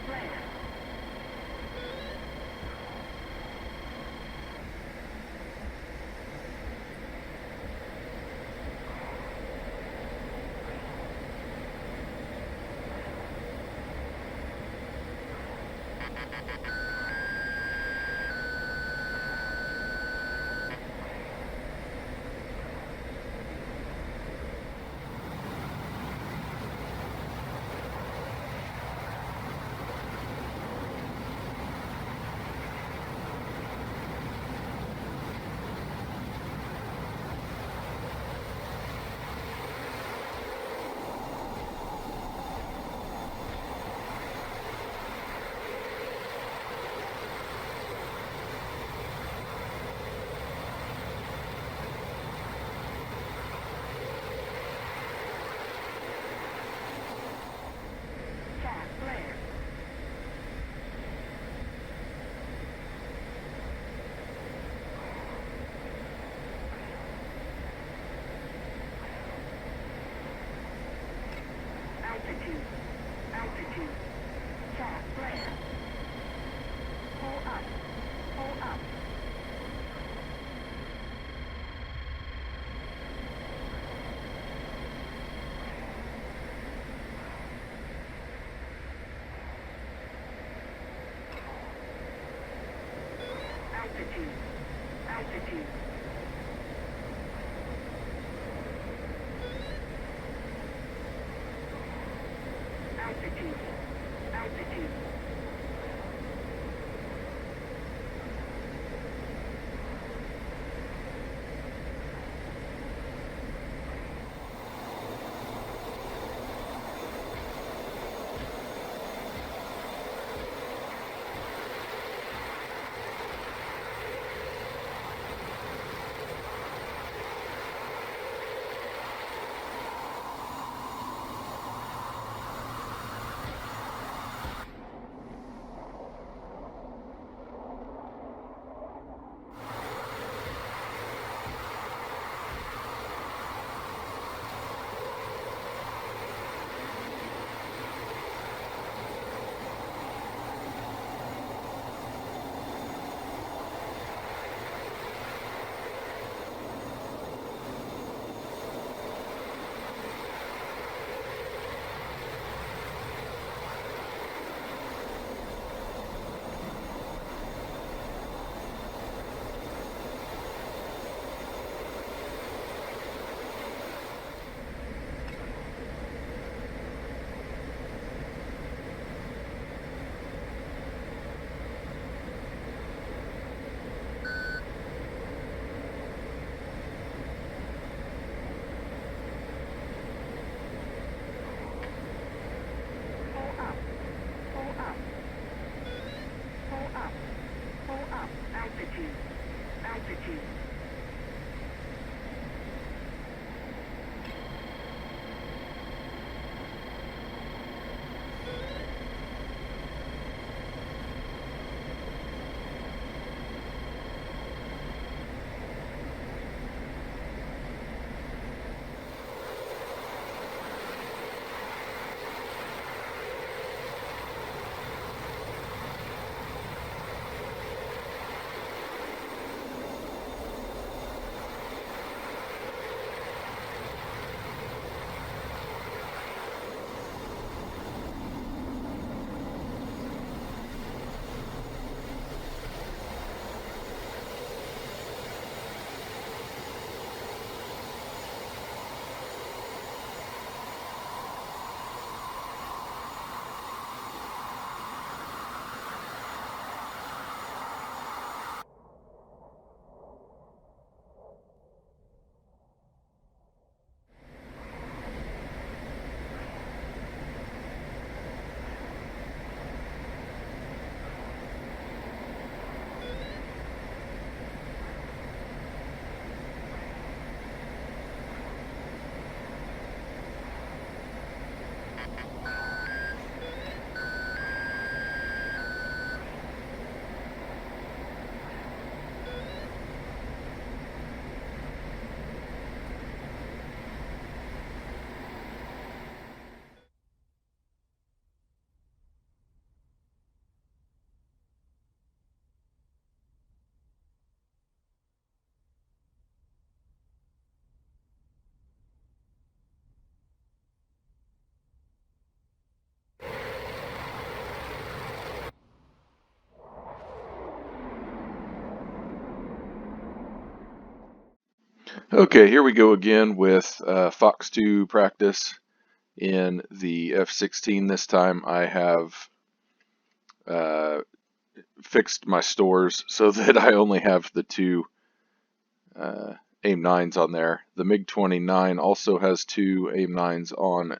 flare. Altitude. Altitude. Cat flare. Pull up. Pull up. Altitude. Altitude. Altitude. Altitude. Altitude. Altitude. Okay, here we go again with Fox 2 practice in the F-16. This time I have uh, fixed my stores so that I only have the two AIM-9s on there. The MiG-29 also has two AIM-9s on,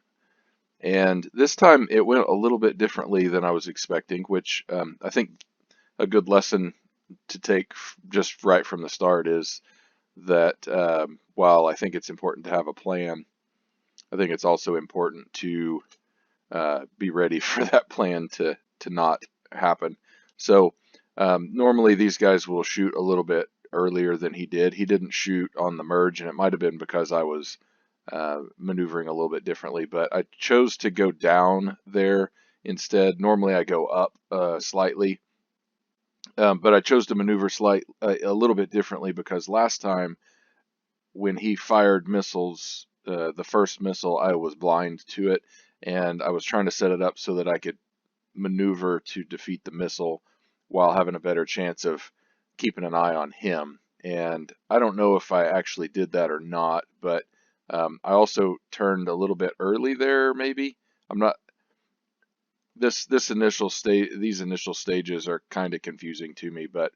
and this time it went a little bit differently than I was expecting, which I think a good lesson to take just right from the start is that while I think it's important to have a plan, I think it's also important to be ready for that plan to not happen. So normally these guys will shoot a little bit earlier than he did. He didn't shoot on the merge, and it might have been because I was maneuvering a little bit differently, but I chose to go down there instead. Normally I go up slightly, but I chose to maneuver a little bit differently because last time when he fired missiles, the first missile, I was blind to it, and I was trying to set it up so that I could maneuver to defeat the missile while having a better chance of keeping an eye on him. And I don't know if I actually did that or not, but I also turned a little bit early there, maybe. I'm not. These initial stages are kind of confusing to me, but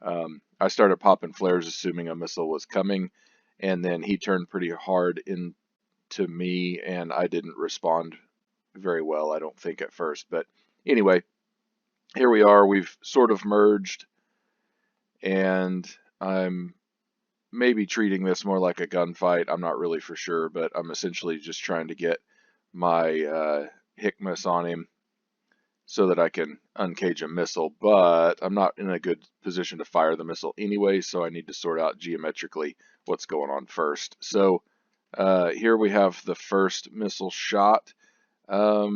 I started popping flares assuming a missile was coming, and then he turned pretty hard into me, and I didn't respond very well, I don't think, at first. But anyway, here we are. We've sort of merged, and I'm maybe treating this more like a gunfight. I'm not really for sure, but I'm essentially just trying to get my HICMAS on him so that I can uncage a missile, but I'm not in a good position to fire the missile anyway, so I need to sort out geometrically what's going on first. So here we have the first missile shot. I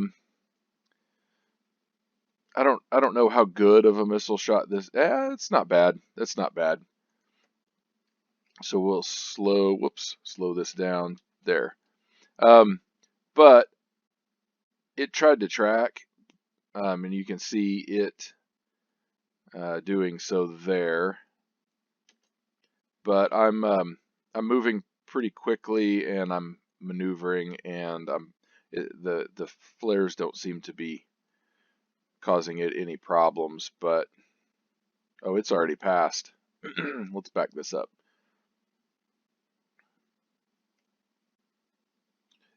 don't know how good of a missile shot this. It's not bad. It's not bad. So we'll slow this down there. But it tried to track, and you can see it doing so there. But I'm moving pretty quickly, and I'm maneuvering, and the flares don't seem to be causing it any problems. But oh, it's already passed. Let's back this up.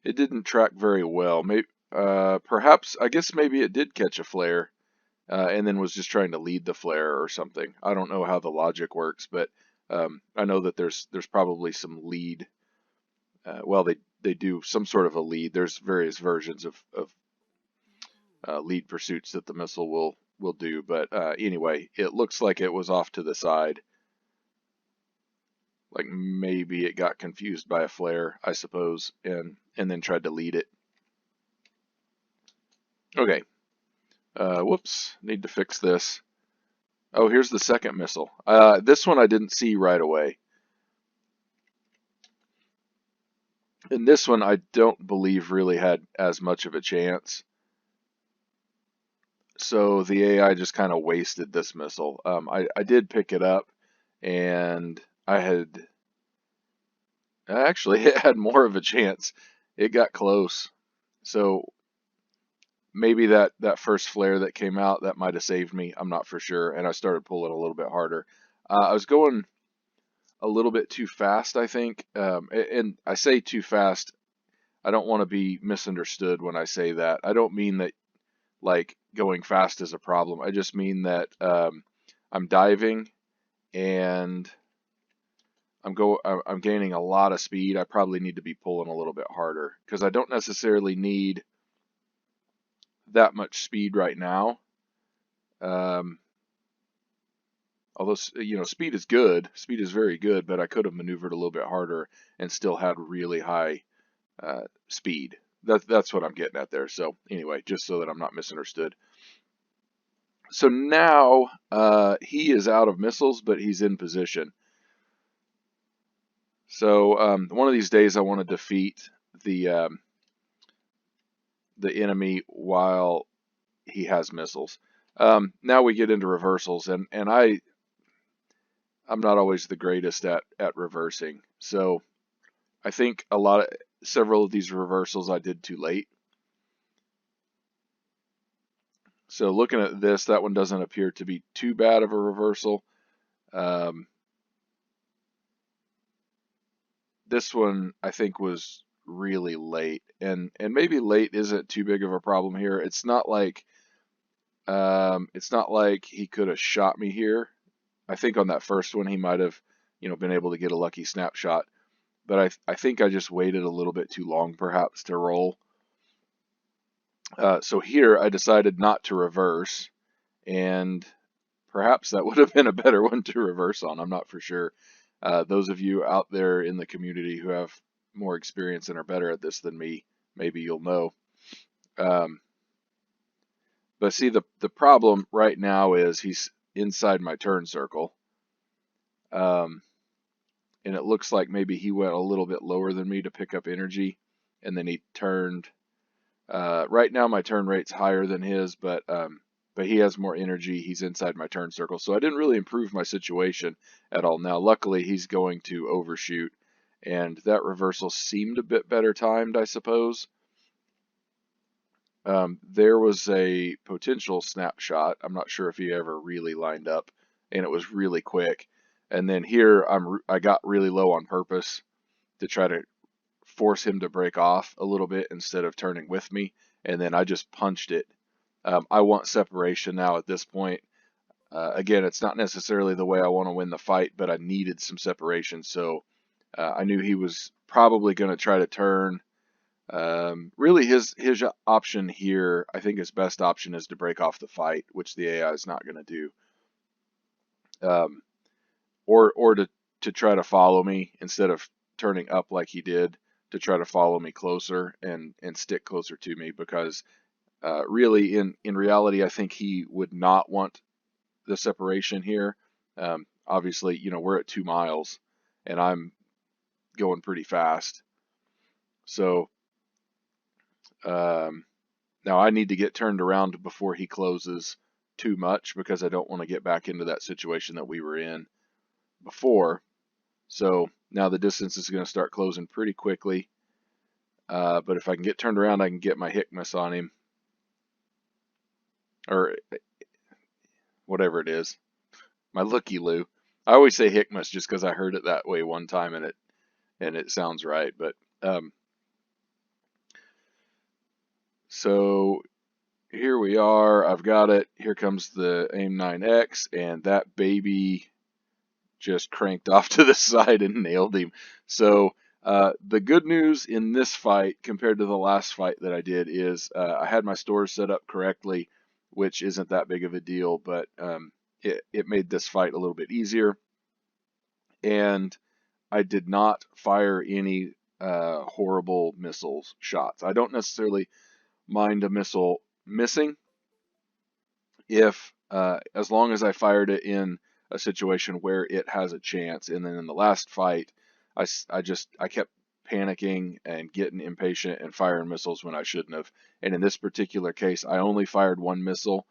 It didn't track very well. Maybe, perhaps, I guess maybe it did catch a flare, and then was just trying to lead the flare or something. I don't know how the logic works, but I know that there's probably some lead. Well, they do some sort of a lead. There's various versions of lead pursuits that the missile will do, but anyway, it looks like it was off to the side. Like maybe it got confused by a flare, I suppose, and then tried to lead it. Okay. Whoops, need to fix this. Oh, here's the second missile. This one I didn't see right away. And this one I don't believe really had as much of a chance. So the AI just kind of wasted this missile. I did pick it up, and actually it had more of a chance. It got close. So maybe that first flare that came out, that might have saved me. I'm not for sure. And I started pulling a little bit harder. I was going a little bit too fast, I think. And I say too fast. I don't want to be misunderstood when I say that. I don't mean that like going fast is a problem. I just mean that I'm diving and I'm gaining a lot of speed. I probably need to be pulling a little bit harder because I don't necessarily need that much speed right now. Although, speed is good. Speed is very good, but I could have maneuvered a little bit harder and still had really high speed. That's what I'm getting at there. So anyway, just so that I'm not misunderstood. So now he is out of missiles, but he's in position. So one of these days I want to defeat the enemy while he has missiles. Now we get into reversals, and I'm not always the greatest at reversing. So I think several of these reversals I did too late. So looking at this, that one doesn't appear to be too bad of a reversal. This one I think was really late, and maybe late isn't too big of a problem here. It's not like he could have shot me here. I think on that first one he might have, been able to get a lucky snapshot, but I think I just waited a little bit too long perhaps to roll. So here I decided not to reverse, and perhaps that would have been a better one to reverse on. I'm not for sure. Those of you out there in the community who have more experience and are better at this than me, maybe you'll know. But see, the problem right now is he's inside my turn circle. And it looks like maybe he went a little bit lower than me to pick up energy, and then he turned. Right now my turn rate's higher than his, but he has more energy. He's inside my turn circle, so I didn't really improve my situation at all. Now, luckily, he's going to overshoot, and that reversal seemed a bit better timed, I suppose. There was a potential snapshot. I'm not sure if he ever really lined up, and it was really quick. And then here I got really low on purpose to try to force him to break off a little bit instead of turning with me, and then I just punched it. I want separation now at this point. Again, it's not necessarily the way I want to win the fight, but I needed some separation, so I knew he was probably going to try to turn. Really, his option here, I think his best option is to break off the fight, which the AI is not going to do, or to try to follow me instead of turning up like he did, to try to follow me closer and stick closer to me, because really in reality I think he would not want the separation here. Obviously, we're at 2 miles and I'm going pretty fast, so now I need to get turned around before he closes too much, because I don't want to get back into that situation that we were in before. So now the distance is going to start closing pretty quickly. But if I can get turned around, I can get my Hickmas on him, or whatever it is, my looky-loo. I always say Hickmas just because I heard it that way one time and it sounds right. But so here we are. I've got it. Here comes the AIM-9X, and that baby just cranked off to the side and nailed him. So the good news in this fight compared to the last fight that I did is I had my stores set up correctly, which isn't that big of a deal, but it made this fight a little bit easier. And I did not fire any horrible missiles shots. I don't necessarily mind a missile missing if as long as I fired it in a situation where it has a chance. And then in the last fight, I kept panicking and getting impatient and firing missiles when I shouldn't have. And in this particular case, I only fired one missile.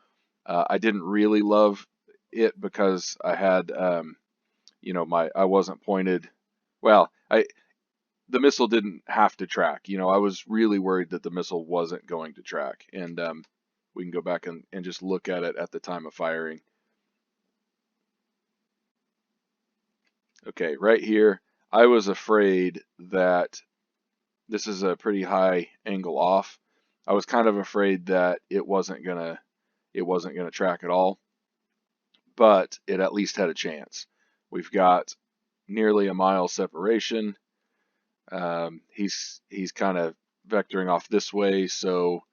I didn't really love it because I had, I wasn't pointed. Well, the missile didn't have to track. I was really worried that the missile wasn't going to track. And we can go back and just look at it at the time of firing. Okay, right here, I was afraid that this is a pretty high angle off. I was kind of afraid that it wasn't gonna track at all, but it at least had a chance. We've got nearly a mile separation. He's kind of vectoring off this way, so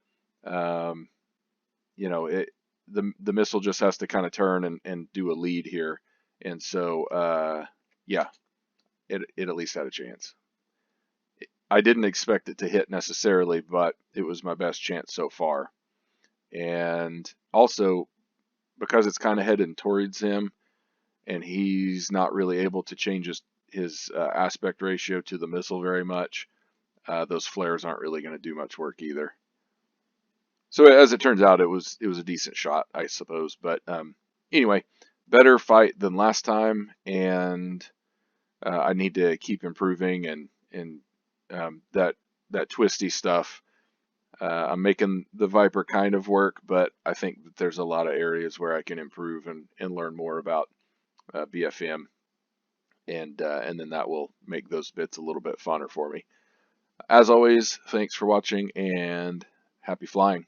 the missile just has to kind of turn and do a lead here, and so yeah, it at least had a chance. I didn't expect it to hit necessarily, but it was my best chance so far. And also, because it's kind of heading towards him, and he's not really able to change his aspect ratio to the missile very much, those flares aren't really going to do much work either. So as it turns out, it was a decent shot, I suppose. But anyway, better fight than last time, and I need to keep improving and that twisty stuff. I'm making the Viper kind of work, but I think that there's a lot of areas where I can improve and learn more about BFM, and then that will make those bits a little bit funner for me. As always, thanks for watching and happy flying.